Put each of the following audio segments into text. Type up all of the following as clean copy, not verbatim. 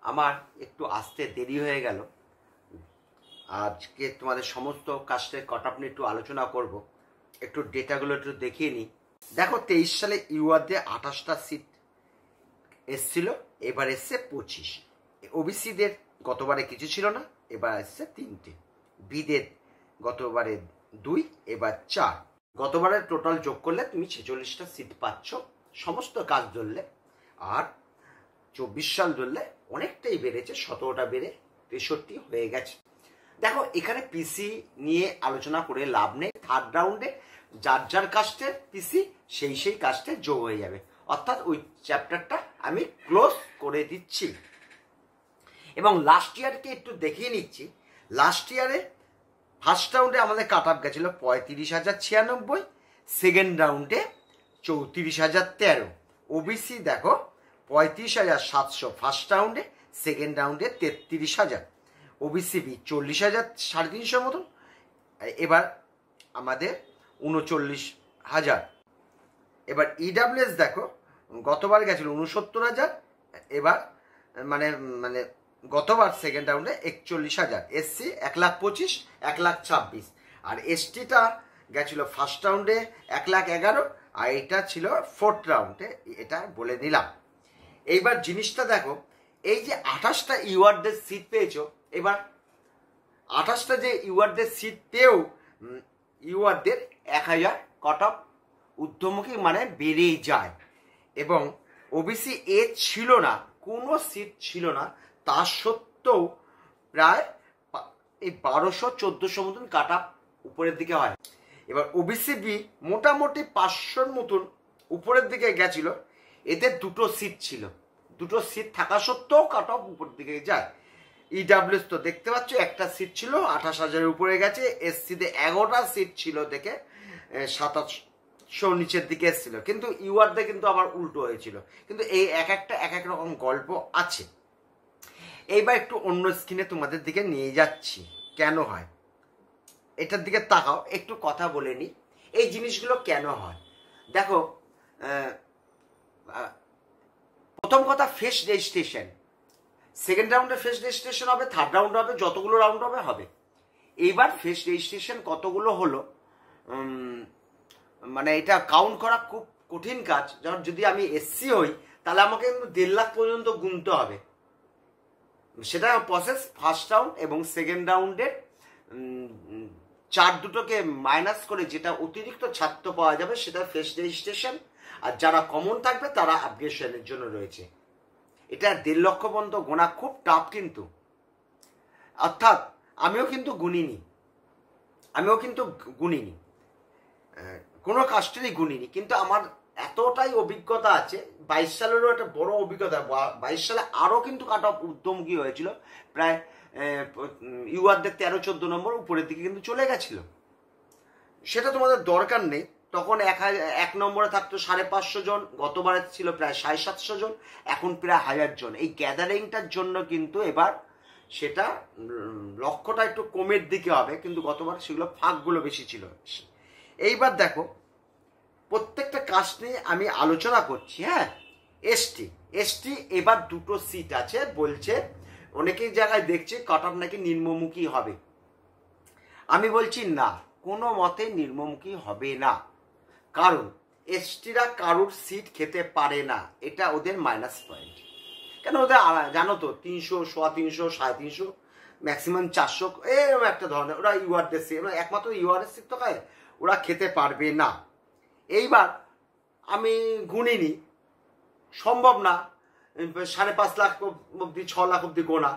আমার একটু আসতে দেরি হয়ে গেল। আজকে তোমাদের সমস্ত কাস্টের কাট অফ নিয়ে একটু আলোচনা করব। একটু ডেটাগুলো একটু দেখিয়ে নিই। দেখো 23 সালে ইউআরতে 28টা সিট এসছিল, এবার এসছে 25। ওবিসিদের গতবারে কিছু ছিল না, এবার এসছে 3টে। বিদের গতবারে 2, এবার 4। গতবারের টোটাল যোগ করলে তুমি 46টা সিট পাচ্ছ সমস্ত কাজ ধরলে। আর 24 সাল ধরলে অনেকটাই বেড়েছে, 17টা বেড়ে 63 হয়ে গেছে। দেখো এখানে পিসি নিয়ে আলোচনা করে লাভ নেই। থার্ড রাউন্ডে যার যার কাস্টের পিসি সেই কাস্টে যোগ হয়ে যাবে, অর্থাৎ ওই চ্যাপ্টারটা আমি ক্লোজ করে দিচ্ছি। এবং লাস্ট ইয়ারকে একটু দেখিয়ে নিচ্ছি। লাস্ট ইয়ারে ফার্স্ট রাউন্ডে আমাদের কাট অফ গেছিল 35,096, সেকেন্ড রাউন্ডে 34,013। ওবিসি দেখো 35,700 ফার্স্ট রাউন্ডে, সেকেন্ড রাউন্ডে 33,000। ওবিসি বি 40,350 মতন, এবার আমাদের 39,000। এবার ইডাব্লিউএস দেখো গতবার গেছিল 69,000, এবার মানে গতবার সেকেন্ড রাউন্ডে 41,000। এসসি 1,25,000, 1,26,000। আর এসটিটা গেছিল ফার্স্ট রাউন্ডে 1,11,000, আর এটা ছিল ফোর্থ রাউন্ডে, এটা বলে নিলাম। এইবার জিনিসটা দেখো, এই যে 28টা ইউআরদের সিট পেয়েছো, এবার 28টা যে ইউআরদের সিট পেয়েও ইউআরদের 1,000 কাট অফ ঊর্ধ্বমুখী মানে বেড়েই যায়। এবং ওবিসি এ ছিল না, কোনো সিট ছিল না, তা সত্ত্বেও প্রায় এই 1200-1400 মতন কাট অফ উপরের দিকে হয়। এবার ওবিসি বি মোটামুটি 500 মতন উপরের দিকে গেছিল। এদের 2টো সিট ছিল, 2টো সিট থাকা সত্ত্বেও কাট অফ উপরের দিকে যায়। ইডাব্লিউএস তো দেখতে পাচ্ছ একটা সিট ছিল 28,000-এর উপরে গেছে। এসসিতে 11টা সিট ছিল দেখে 2700 নিচের দিকে এসেছিল। কিন্তু ইউআরতে কিন্তু আবার উল্টো হয়েছিল। কিন্তু এই এক এক রকম গল্প আছে। এইবার একটু অন্য স্ক্রিনে তোমাদের দিকে নিয়ে যাচ্ছি, কেন হয় এটার দিকে তাকাও, একটু কথা বলে নি এই জিনিসগুলো কেন হয়। দেখো প্রথম কথা, ফেস রেজিস্ট্রেশন। সেকেন্ড রাউন্ডে ফেস রেজিস্ট্রেশন হবে, থার্ড রাউন্ড হবে, যতগুলো রাউন্ড হবে। এইবার ফেস রেজিস্ট্রেশন কতগুলো হলো মানে এটা কাউন্ট করা খুব কঠিন কাজ। যেমন যদি আমি এসসি হই তাহলে আমাকে কিন্তু 1.5 লাখ পর্যন্ত গুনতে হবে। সেটা প্রসেস ফার্স্ট রাউন্ড এবং সেকেন্ড রাউন্ডের 4 দুটোকে মাইনাস করে যেটা অতিরিক্ত ছাত্র পাওয়া যাবে সেটা ফেস রেজিস্ট্রেশন। আর যারা কমন থাকবে তারা আপগ্রেডেশনের জন্য রয়েছে। এটা 1.5 লক্ষ পর্যন্ত গোনা খুব টাফ কিন্তু। অর্থাৎ আমিও কিন্তু গুনিনি, কোনো কাস্টেরই গুনিনি, কিন্তু আমার এতটাই অভিজ্ঞতা আছে। 22 সালেরও একটা বড় অভিজ্ঞতা। 22 সালে আরও কিন্তু কাট অফ ঊর্ধ্বমুখী হয়েছিল, প্রায় ইউআরদের 13-14 নম্বর উপরের দিকে কিন্তু চলে গেছিল। সেটা তোমাদের দরকার নেই। তখন 1 নম্বরে থাকতো 550 জন, গতবারে ছিল প্রায় 750 জন, এখন প্রায় 1000 জন। এই গ্যাদারিংটার জন্য কিন্তু এবার সেটা লক্ষ্যটা একটু কমের দিকে হবে, কিন্তু গতবার সেগুলো ফাঁকগুলো বেশি ছিল। এইবার দেখো প্রত্যেকটা কাস্ট নিয়ে আমি আলোচনা করছি। হ্যাঁ, এসটি এবার 2টো সিট আছে বলছে। অনেকেই জায়গায় দেখছে কাট অফ নাকি নিম্নমুখী হবে। আমি বলছি না, কোনো মতে নিম্নমুখী হবে না। কারণ এসটিরা কারুর সিট খেতে পারে না, এটা ওদের মাইনাস পয়েন্ট। কেন ওদের জানো তো 300, 350, 350, ম্যাক্সিমাম 400 এরকম একটা ধরনের ওরা ইউআরদের সিট, একমাত্র ইউআরএস সিট তো খায়, ওরা খেতে পারবে না। এইবার আমি গুনিনি, সম্ভব না 5.5 লাখ অব্দি 6 লাখ অব্দি গোনা।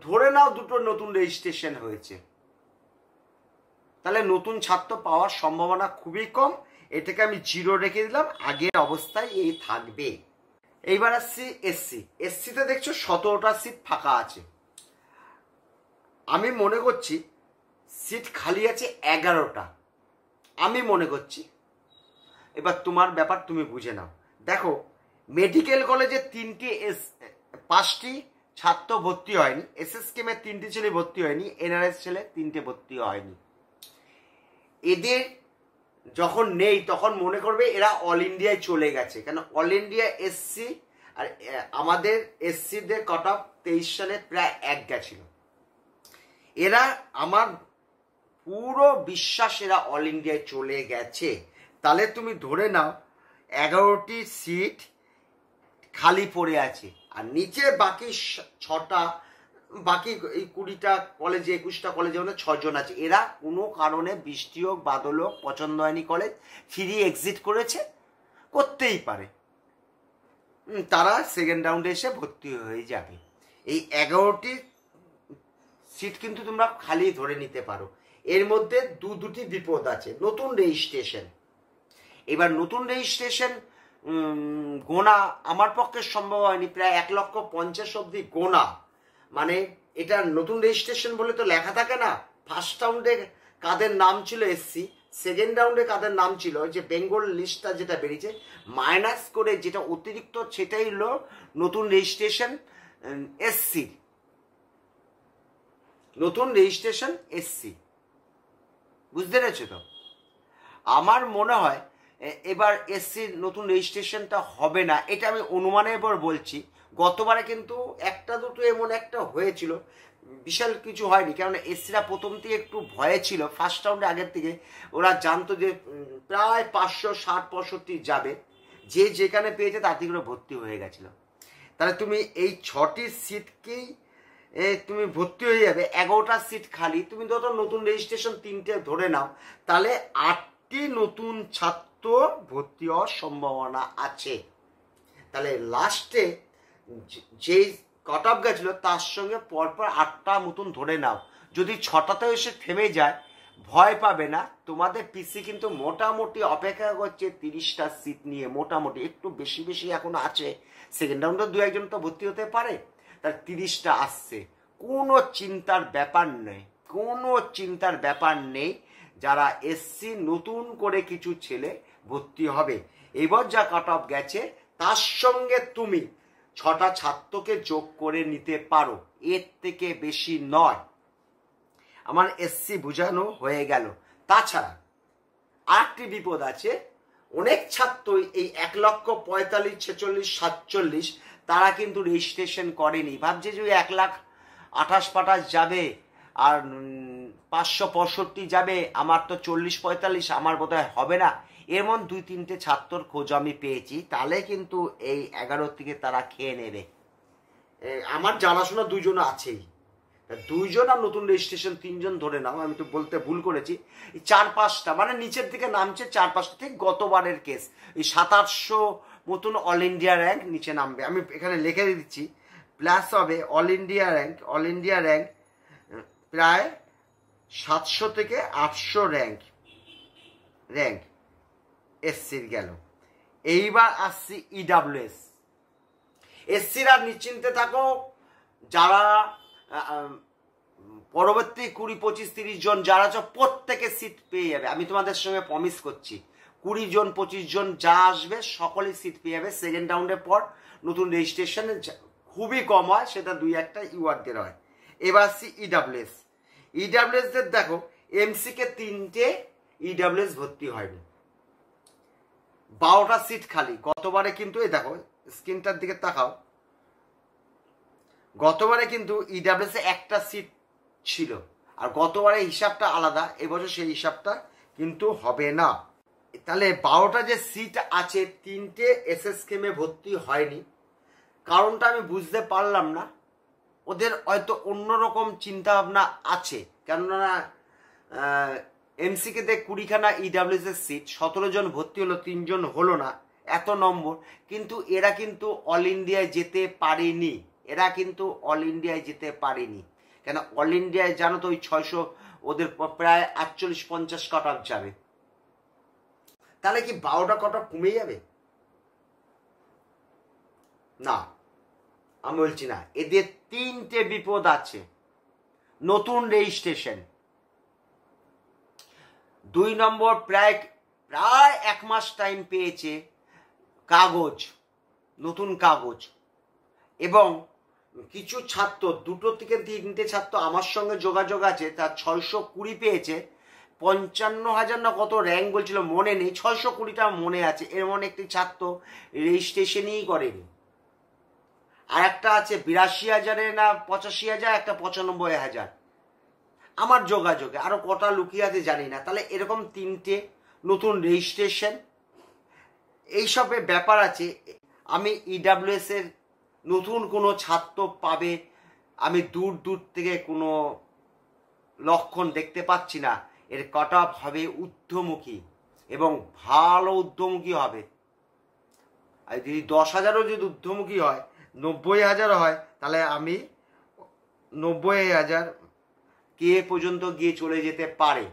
ধরে নাও 2টো নতুন রেজিস্ট্রেশন হয়েছে, তাহলে নতুন ছাত্র পাওয়ার সম্ভাবনা খুবই কম। এটাকে আমি 0 রেখে দিলাম, আগের অবস্থায় এই থাকবে। এইবার আসছি এসসিতে দেখছো 17টা সিট ফাঁকা আছে। আমি মনে করছি সিট খালি আছে 11টা, আমি মনে করছি। এবার তোমার ব্যাপার, তুমি বুঝে নাও। দেখো মেডিকেল কলেজে 5টি ছাত্র ভর্তি হয়নি, এসএসকেমে 3টি ছেলে ভর্তি হয়নি, এনআরএস ছেলে 3টে ভর্তি হয়নি। এদের যখন নেই তখন মনে করবে এরা অল ইন্ডিয়ায় চলে গেছে। কেন অল ইন্ডিয়া এসসি আর আমাদের এসসিদের কাট অফ 23 সালে প্রায় 1 গেছিল। এরা আমার পুরো বিশ্বাস এরা অল ইন্ডিয়ায় চলে গেছে। তাহলে তুমি ধরে নাও 11টি সিট খালি পড়ে আছে, আর নিচে বাকি 6টা, বাকি এই 20টা কলেজে 21টা কলেজে মানে 6 জন আছে। এরা কোনো কারণে বৃষ্টি হোক বাদল হোক পছন্দ হয়নি কলেজ, ফ্রি এক্সিট করেছে, করতেই পারে, তারা সেকেন্ড রাউন্ডে এসে ভর্তি হয়ে যাবে। এই 11টি সিট কিন্তু তোমরা খালি ধরে নিতে পারো। এর মধ্যে দুটি বিপদ আছে। নতুন রেজিস্ট্রেশন, এবার নতুন রেজিস্ট্রেশন গোনা আমার পক্ষে সম্ভব হয়নি, প্রায় 1,50,000 অব্দি গোনা। মানে এটা নতুন রেজিস্ট্রেশন বলে তো লেখা থাকে না ফার্স্ট রাউন্ডে কাদের নাম ছিল এসসি, সেকেন্ড রাউন্ডে কাদের নাম ছিল, যে বেঙ্গল লিস্টটা যেটা বেরিয়েছে মাইনাস করে যেটা অতিরিক্ত সেটাই হলো নতুন রেজিস্ট্রেশন এসসি, নতুন রেজিস্ট্রেশন এসসি। বুঝতে পেরেছো তো? আমার মনে হয় এবার এসসির নতুন রেজিস্ট্রেশনটা হবে না, এটা আমি অনুমানের উপর বলছি। গতবারে কিন্তু একটা দুটো এমন একটা হয়েছিল, বিশাল কিছু হয়নি, কেননা এসসিরা প্রথম থেকে একটু ভয়ে ছিল। ফার্স্ট রাউন্ডে আগের থেকে ওরা জানতো যে প্রায় 560-65 যাবে, যে যেখানে পেয়েছে তার থেকে ভর্তি হয়ে গেছিল। তাহলে তুমি এই 6টি সিটকেই তুমি ভর্তি হয়ে যাবে, 11টা সিট খালি, তুমি যত নতুন রেজিস্ট্রেশন 3টে ধরে নাও, তাহলে 8টি নতুন ছাত্র ভর্তি হওয়ার সম্ভাবনা আছে। তাহলে লাস্টে যেই কাট অফ গেছিল তার সঙ্গে পরপর 8টা নতুন ধরে নাও। যদি 6টাতেও এসে থেমে যায় ভয় পাবে না, তোমাদের পিসি কিন্তু মোটামুটি অপেক্ষা করছে 30টা সিট নিয়ে, মোটামুটি একটু বেশি বেশি এখন আছে, সেকেন্ড রাউন্ডে 2-1 তো ভর্তি হতে পারে, তার 30টা আসছে, কোনো চিন্তার ব্যাপার নেই, কোনো চিন্তার ব্যাপার নেই। যারা এসসি নতুন করে কিছু ছেলে ভর্তি হবে, এবার যা কাট অফ গেছে তার সঙ্গে তুমি 6টা ছাত্রকে যোগ করে নিতে পারো, এর থেকে বেশি নয়। আমার এসসি বোঝানো হয়ে গেল। তাছাড়া আরেকটি বিপদ আছে, অনেক ছাত্র এই 1,45,46,47 তারা কিন্তু রেজিস্ট্রেশন করেনি, ভাবছে যে 1,28,50 যাবে আর 565 যাবে, আমার তো 40-45, আমার বোধহয় হবে না। এর মন 2-3টে ছাত্রর খোঁজ আমি পেয়েছি, তাহলে কিন্তু এই 11 থেকে তারা খেয়ে নেবে। আমার জানাশোনা 2 জন আছেই, 2 জন আর নতুন রেজিস্ট্রেশন 3 জন ধরে নাও, আমি তো বলতে ভুল করেছি। 4-5টা মানে নিচের দিকে নামছে 4-5টা, ঠিক গতবারের কেস, এই 700-800 মতন অল ইন্ডিয়া র্যাঙ্ক নিচে নামবে। আমি এখানে লিখে দিচ্ছি, প্লাস হবে অল ইন্ডিয়া র্যাঙ্ক প্রায় 700 থেকে 800 র্যাঙ্ক এসসির গেল। এইবার আসছি ইডাব্লিউএস। এসসিরা নিশ্চিন্তে থাকো, যারা পরবর্তী 20, 25, 30 জন যারা প্রত্যেকে সিট পেয়ে যাবে, আমি তোমাদের সঙ্গে প্রমিস করছি। 20 জন 25 জন যা আসবে সকলেই সিট পেয়ে যাবে। সেকেন্ড রাউন্ডের পর নতুন রেজিস্ট্রেশনে খুবই কম হয়, সেটা 2-1টা ইউআরদের হয়। এবার আসছি ইডাব্লিউএসদের দেখো, এমসিকে 3টে ইডাব্লিউএস ভর্তি হয়নি, 12টা সিট খালি। গতবারে কিন্তু এই দেখো স্ক্রিনটার দিকে তাকাও, গতবারে কিন্তু ইডাব্লিউএস এ 1টা সিট ছিল, আর গতবারে হিসাবটা আলাদা, এবছর সেই হিসাবটা কিন্তু হবে না। তাহলে 12টা যে সিট আছে 3টে এসএসকেমে ভর্তি হয়নি, কারণটা আমি বুঝতে পারলাম না। ওদের হয়তো অন্যরকম চিন্তা ভাবনা আছে, কেননা এমসিকে তে 20খানা ইডাব্লিউএস এর সিট, 17 জন ভর্তি হলো, 3 জন হলো না, এত নম্বর। কিন্তু এরা কিন্তু অল ইন্ডিয়ায় যেতে পারেনি, কেন অল ইন্ডিয়ায় জানো তো ওই 600, ওদের প্রায় 48-50 কাট অফ যাবে। তাহলে কি 12টা কাট অফ কমে যাবে? না, আমি বলছি না। এদের 3টে বিপদ আছে। নতুন রেজিস্ট্রেশন, 2 নম্বর প্রায় 1 মাস টাইম পেয়েছে কাগজ, নতুন কাগজ, এবং কিছু ছাত্র 2 থেকে 3টে ছাত্র আমার সঙ্গে যোগাযোগ আছে, তার 620 পেয়েছে, 55,000 না কত র্যাঙ্ক বলছিল, মনে নেই, 620টা মনে আছে। এর মনে একটি ছাত্র রেজিস্ট্রেশনই করেনি, আর একটা আছে 82,000 না 85,000, একটা 95,000 আমার যোগাযোগে, আরো কটা লুকিয়ে আছে জানি না। তাহলে এরকম 3টে নতুন রেজিস্ট্রেশন এইসবের ব্যাপার আছে। আমি ইডাব্লিউএস এর নতুন কোনো ছাত্র পাবে আমি দূর দূর থেকে কোনো লক্ষণ দেখতে পাচ্ছি না। এর কাট অফ হবে ঊর্ধ্বমুখী এবং ভালো ঊর্ধ্বমুখী হবে। আর যদি 10,000ও যদি ঊর্ধ্বমুখী হয়, 90,000 হয়, তাহলে আমি 90,000 কে পর্যন্ত গিয়ে চলে যেতে পারে।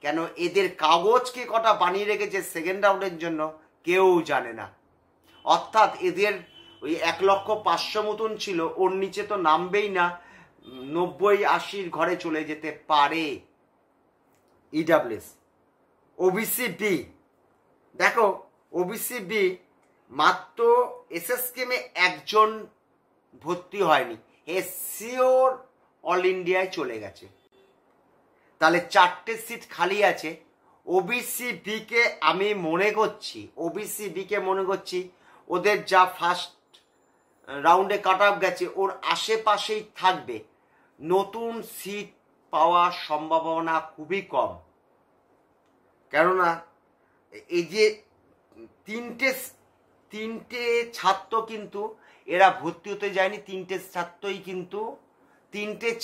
কেন এদের কাগজকে কটা বানিয়ে রেখেছে সেকেন্ড রাউন্ডের জন্য কেউ জানে না। অর্থাৎ এদের ওই 1,05,000 মতন ছিল, ওর নিচে তো নামবেই না, 90-80 ঘরে চলে যেতে পারে ইডাব্লিউএস। ওবিসি বি, দেখো ওবিসি বি মাত্র এসএসকেমে একজন ভর্তি হয়নি, এ শিওর অল ইন্ডিয়ায় চলে গেছে। তাহলে 4টে সিট খালি আছে। ওবিসি বিকে আমি মনে করছি, ওবিসি বিকে মনে করছি ওদের যা ফার্স্ট রাউন্ডে কাট অফ গেছে ওর আশেপাশেই থাকবে, নতুন সিট পাওয়ার সম্ভাবনা খুবই কম। কেননা এই যে তিনটে ছাত্র কিন্তু এরা ভর্তি হতে যায়নি, তিনটে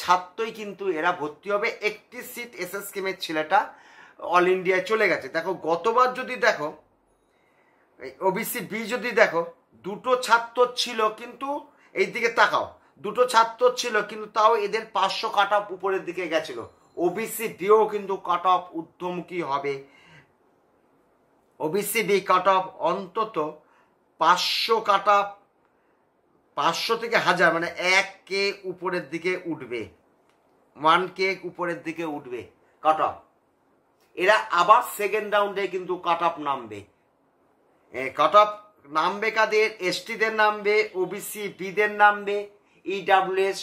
ছাত্রই কিন্তু এরা ভর্তি হবে। একটি সিট এসএসকেমের ছেলেটা অল ইন্ডিয়ায় চলে গেছে। দেখো গতবার যদি দেখো ওবিসি বি যদি দেখো, 2টো ছাত্র ছিল কিন্তু এই দিকে তাকাও, 2টো ছাত্র ছিল কিন্তু তাও এদের 500 কাট অফ উপরের দিকে গেছিল। ওবিসি বিও কিন্তু কাট অফ ঊর্ধ্বমুখী হবে। ওবিসি বি কাট অফ অন্তত 500 কাট অফ, 500 থেকে 1000 মানে 1K উপরের দিকে উঠবে, 1K উপরের দিকে উঠবে কাট অফ। এরা আবার সেকেন্ড রাউন্ডে কিন্তু কাট অফ নামবে। কাট অফ নামবে কাদের? এসটিদের নামবে, ওবিসি বিদের নামবে, ইডাব্লিউএস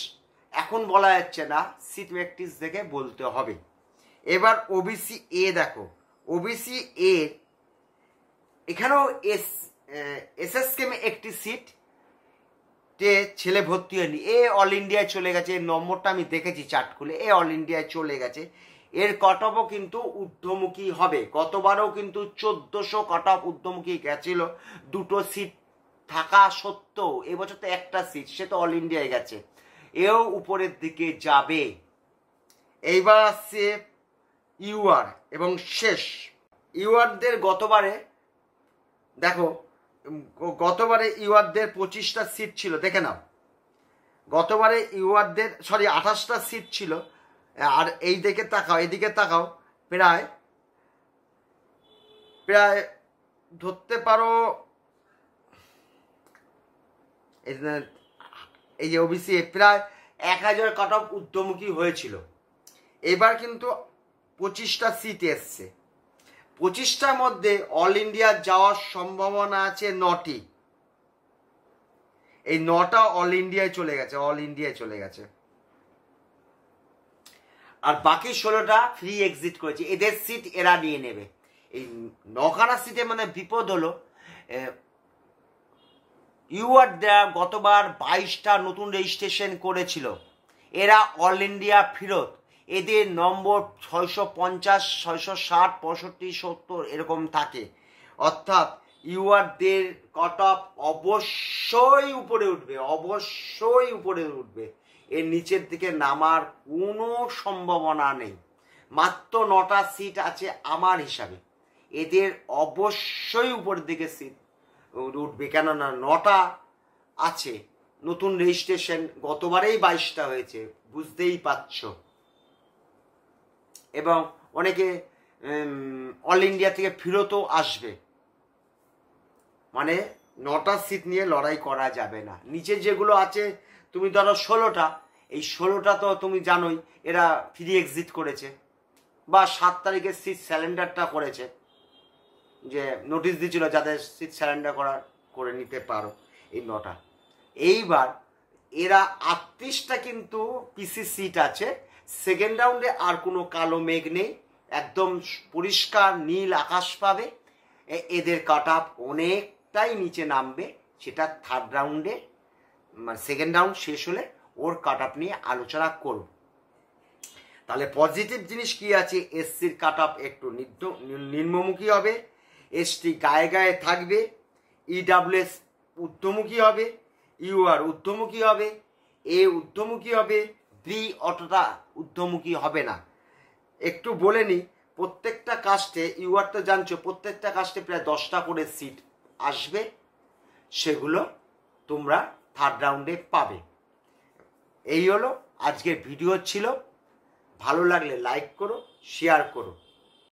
এখন বলা যাচ্ছে না, সিট প্র্যাকটিস দেখে বলতে হবে। এবার ওবিসি এ দেখো, ওবিসি এ এখানেও এসএসকেমে একটি সিট ছেলে ভর্তি হয়নি, এ অল ইন্ডিয়ায় চলে গেছে। এর নম্বরটা আমি দেখেছি চার্ট খুলে, এ অল ইন্ডিয়ায় চলে গেছে। এর কাট অফও কিন্তু ঊর্ধ্বমুখী হবে। গতবারও কিন্তু 1400 কাট অফ ঊর্ধ্বমুখী গেছিল 2টো সিট থাকা সত্ত্বেও। এবছর তো একটা সিট, সে তো অল ইন্ডিয়ায় গেছে, এও উপরের দিকে যাবে। এইবার আসছে ইউআর এবং শেষ ইউআরদের। গতবারে দেখো, গতবারে ইউআরদের 25টা সিট ছিল, দেখে নাও। গতবারে ইউআরদের 28টা সিট ছিল। আর এই দিকে তাকাও, এদিকে তাকাও, প্রায় ধরতে পারো এই যে ওবিসি প্রায় 1000 কাট অফ ঊর্ধ্বমুখী হয়েছিল। এবার কিন্তু 25টা সিট এসছে। 25টার মধ্যে অল ইন্ডিয়া যাওয়ার সম্ভাবনা আছে 9টি। এই 9টা অল ইন্ডিয়ায় চলে গেছে, অল ইন্ডিয়ায় চলে গেছে। আর বাকি 16টা ফ্রি এক্সিট করেছে, এদের সিট এরা নিয়ে নেবে। এই 9খানা সিটের মানে বিপদ হলো, ইউআর গতবার 22টা নতুন রেজিস্ট্রেশন করেছিল, এরা অল ইন্ডিয়া ফেরত। এদের নম্বর 650, 660, 65, 70 এরকম থাকে। অর্থাৎ ইউআরদের কাট অফ অবশ্যই উপরে উঠবে, অবশ্যই উপরে উঠবে। এর নিচের দিকে নামার কোনো সম্ভাবনা নেই। মাত্র 9টা সিট আছে আমার হিসাবে, এদের অবশ্যই উপরের দিকে সিট উঠবে। কেননা 9টা আছে নতুন রেজিস্ট্রেশন, গতবারেই 22টা হয়েছে, বুঝতেই পারছ। এবং অনেকে অল ইন্ডিয়া থেকে ফেরতও আসবে, মানে 9টা সিট নিয়ে লড়াই করা যাবে না। নিচে যেগুলো আছে তুমি ধরো 16টা, এই 16টা তো তুমি জানোই এরা ফ্রি এক্সিট করেছে, বা 7 তারিখে সিট স্যালেন্ডারটা করেছে, যে নোটিশ দিয়েছিল যাদের সিট স্যালেন্ডার করে নিতে পারো, এই 9টা। এইবার এরা 38টা কিন্তু পিসি সিট আছে। সেকেন্ড রাউন্ডে আর কোনো কালো মেঘ নেই, একদম পরিষ্কার নীল আকাশ পাবে। এদের কাট অফ অনেকটাই নিচে নামবে, সেটা থার্ড রাউন্ডে মানে সেকেন্ড রাউন্ড শেষ হলে ওর কাট আপ নিয়ে আলোচনা করব। তাহলে পজিটিভ জিনিস কি আছে, এসসির কাট আপ একটু নিম্নমুখী হবে, এসটি গায়ে গায়ে থাকবে, ইডাব্লিউএস ঊর্ধ্বমুখী হবে, ইউআর ঊর্ধ্বমুখী হবে, এ ঊর্ধ্বমুখী হবে, বি অতটা ঊর্ধ্বমুখী হবে না। একটু বলে নিই, প্রত্যেকটা কাস্টে ইউআর তো জানছো, প্রত্যেকটা কাস্টে প্রায় 10টা করে সিট আসবে, সেগুলো তোমরা থার্ড রাউন্ডে পাবে। এই হলো আজকের ভিডিও ছিল। ভালো লাগলে লাইক করো, শেয়ার করো।